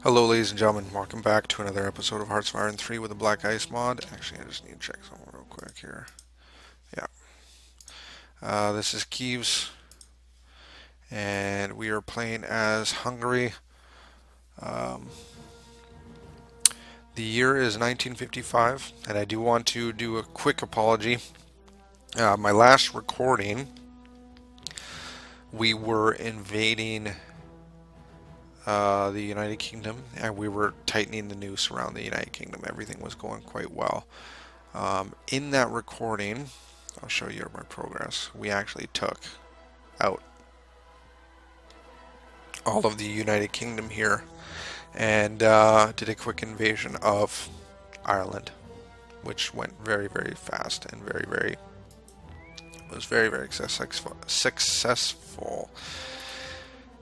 Hello ladies and gentlemen, welcome back to another episode of Hearts of Iron 3 with the BlackICE mod. Actually, I just need to check something real quick here. Yeah, this is Kieves, and we are playing as Hungary. Um, the year is 1955, and I do want to do a quick apology. My last recording, we were invading the United Kingdom, and we were tightening the noose around the United Kingdom. Everything was going quite well. In that recording, I'll show you my progress. We actually took out all of the United Kingdom here and did a quick invasion of Ireland, which went very, very fast and was very successful.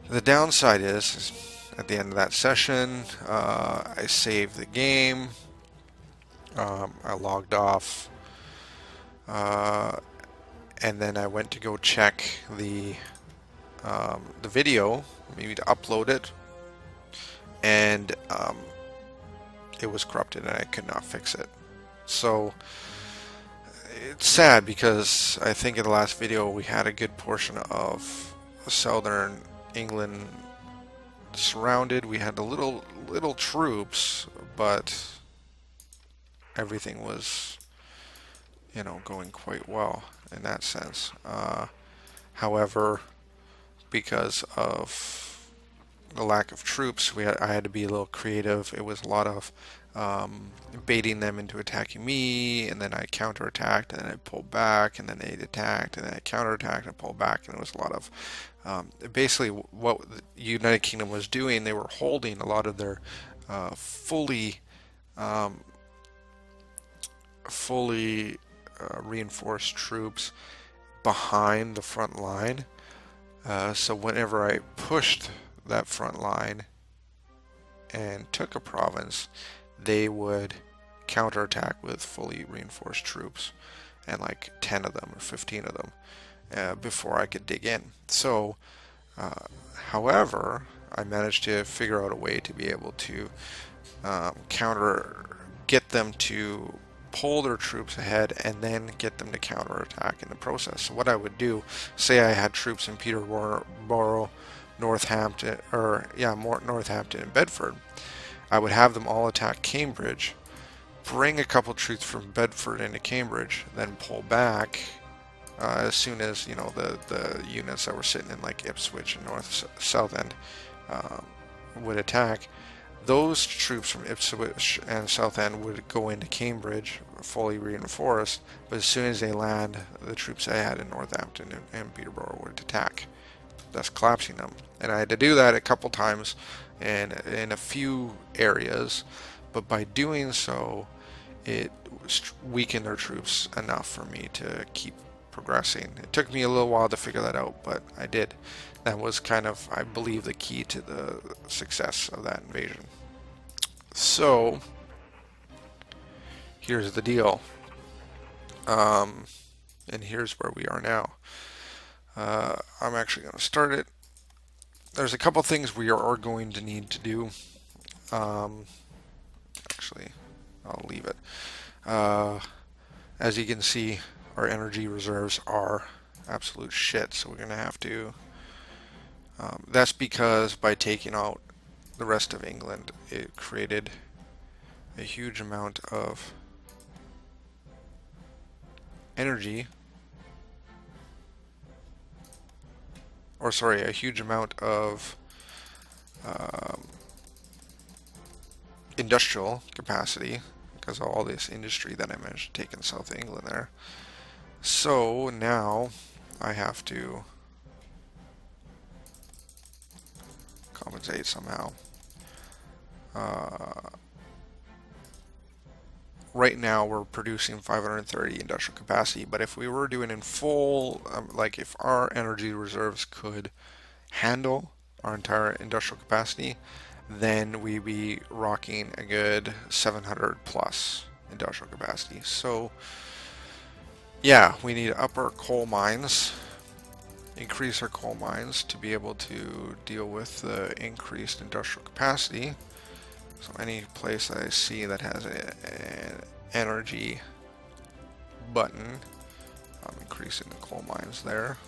The downside is at the end of that session, I saved the game. I logged off, and then I went to go check the video, maybe to upload it, and it was corrupted and I could not fix it. So it's sad because I think in the last video we had a good portion of southern England surrounded. We had a little troops, but everything was, going quite well in that sense. However, because of the lack of troops, I had to be a little creative. It was a lot of baiting them into attacking me, and then I counterattacked, and then I pulled back, and then they attacked, and then I counterattacked and pulled back, and it was a lot of basically what the United Kingdom was doing. They were holding a lot of their fully um, reinforced troops behind the front line. So whenever I pushed that front line and took a province, they would counterattack with fully reinforced troops, and like 10 of them or 15 of them before I could dig in. So, however, I managed to figure out a way to be able to get them to pull their troops ahead and then get them to counterattack in the process. So what I would do, say I had troops in Peterborough, Northampton, Northampton and Bedford, I would have them all attack Cambridge, bring a couple troops from Bedford into Cambridge, then pull back as soon as the units that were sitting in like Ipswich and Southend would attack. Those troops from Ipswich and Southend would go into Cambridge, fully reinforced, but as soon as they land, the troops I had in Northampton and Peterborough would attack, thus collapsing them. And I had to do that a couple times in a few areas, but by doing so, it weakened their troops enough for me to keep progressing. It took me a little while to figure that out, but I did. That was kind of, I believe, the key to the success of that invasion. So, here's the deal. And here's where we are now. I'm actually going to start it. There's a couple things we are going to need to do. Actually, I'll leave it. As you can see, our energy reserves are absolute shit, so we're going to have to... that's because by taking out the rest of England, it created a huge amount of energy, or sorry, a huge amount of industrial capacity because of all this industry that I managed to take in South England there. So now I have to compensate somehow. Right now we're producing 530 industrial capacity, but if we were doing in full, like if our energy reserves could handle our entire industrial capacity, then we'd be rocking a good 700 plus industrial capacity. So yeah, we need to up our coal mines, increase our coal mines to be able to deal with the increased industrial capacity. So any place that I see that has an energy button, I'm increasing the coal mines there.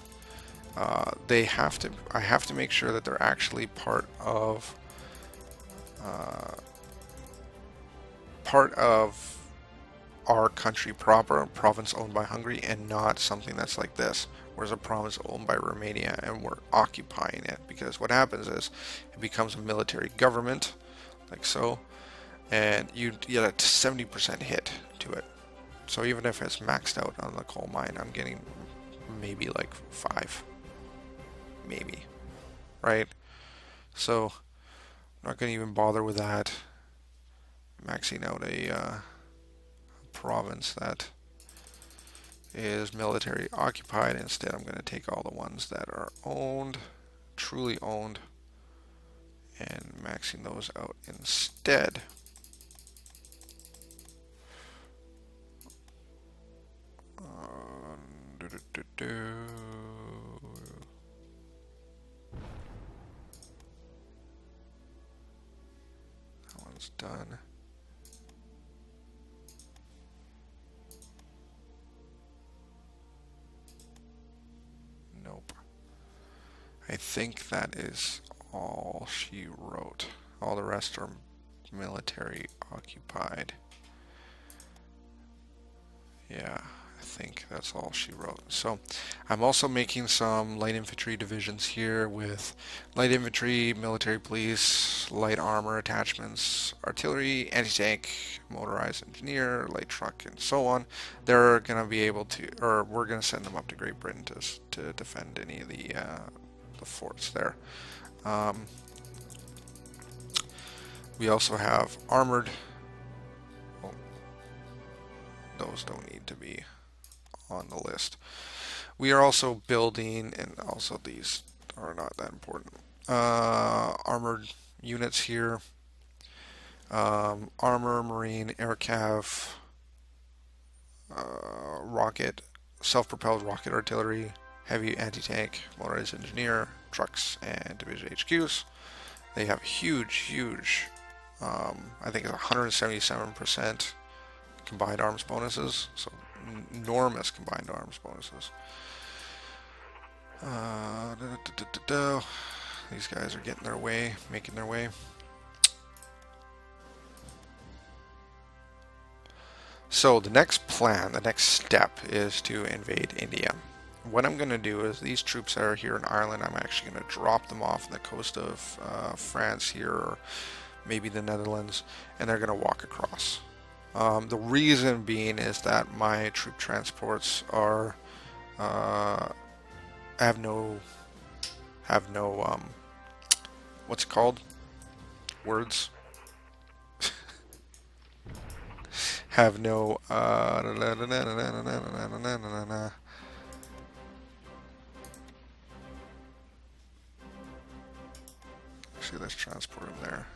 They have to. I have to make sure that they're actually part of our country proper, a province owned by Hungary, and not something that's like this, whereas a province owned by Romania and we're occupying it. Because what happens is it becomes a military government, like so, and you get a 70% hit to it. So even if it's maxed out on the coal mine, I'm getting maybe like 5, maybe, right? So I'm not going to even bother with that. Maxing out a province that is military occupied. Instead, I'm going to take all the ones that are owned, truly owned, and maxing those out instead. That one's done. Nope. I think that is all she wrote. All the rest are military occupied. Yeah, I think that's all she wrote. So I'm also making some light infantry divisions here with light infantry, military police, light armor attachments, artillery, anti-tank, motorized engineer, light truck, and so on. They're going to be able to, or we're going to send them up to Great Britain to defend any of the forts there. We also have armored. Oh, those don't need to be on the list. We are also building, and also these are not that important, armored units here. Armor, marine, air cav, rocket, self-propelled rocket artillery, heavy anti-tank, motorized engineer, trucks, and division HQs. They have huge, I think it's 177% combined arms bonuses, so enormous combined arms bonuses. These guys are getting their way, making their way. So the next plan, the next step is to invade India. What I'm going to do is these troops that are here in Ireland, I'm actually going to drop them off on the coast of France here, or maybe the Netherlands, and they're going to walk across. The reason being is that my troop transports are have no what's it called? Words. Have no actually, let's transport them there.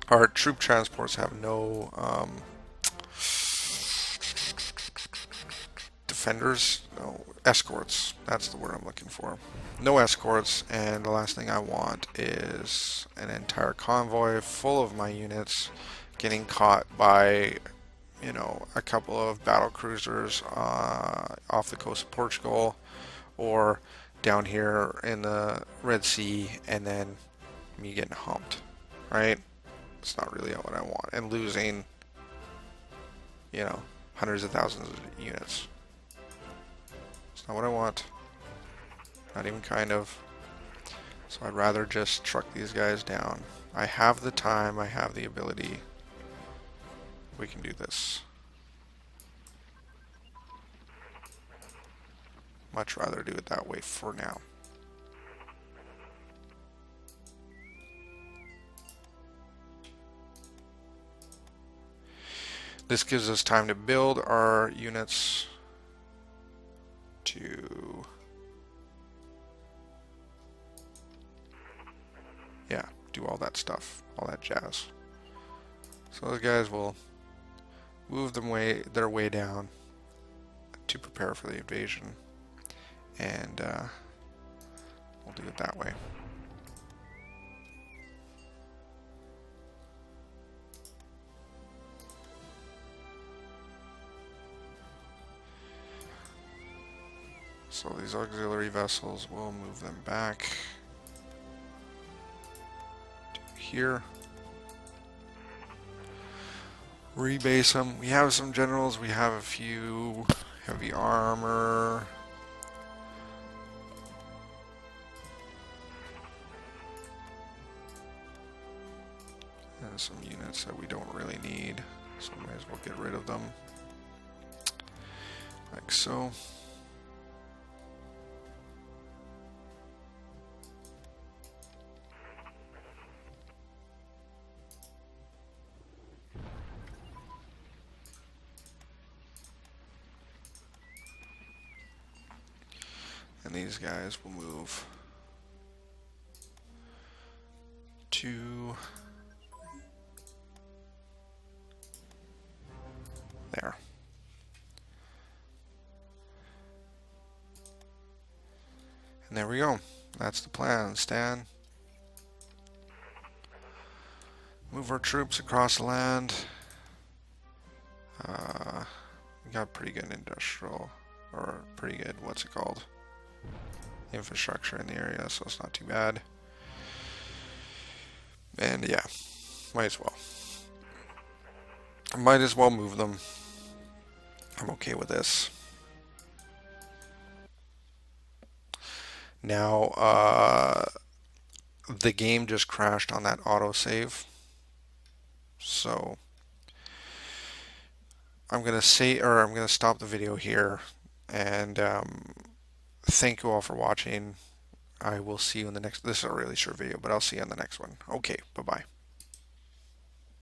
Our troop transports have no defenders, no escorts. That's the word I'm looking for. No escorts, and the last thing I want is an entire convoy full of my units getting caught by, you know, a couple of battle cruisers off the coast of Portugal or down here in the Red Sea, and then me getting humped, right? It's not really what I want, and losing, you know, hundreds of thousands of units. It's not what I want. Not even kind of. So I'd rather just truck these guys down. I have the time, I have the ability. We can do this. Much rather do it that way for now. This gives us time to build our units to, yeah, do all that stuff, all that jazz. So those guys will move their way down to prepare for the invasion, and we'll do it that way. So these auxiliary vessels, we'll move them back to here. Rebase them. We have some generals. We have a few heavy armor. And some units that we don't really need. So we might as well get rid of them. Like so. And these guys will move to there. And there we go. That's the plan, Stan. Move our troops across the land. We got pretty good industrial, or pretty good, what's it called? Infrastructure in the area, so it's not too bad. And yeah, might as well. Might as well move them. I'm okay with this. Now, the game just crashed on that autosave. So I'm gonna stop the video here, and thank you all for watching. I will see you in the next. This is a really short video, but I'll see you in the next one. Okay, bye bye.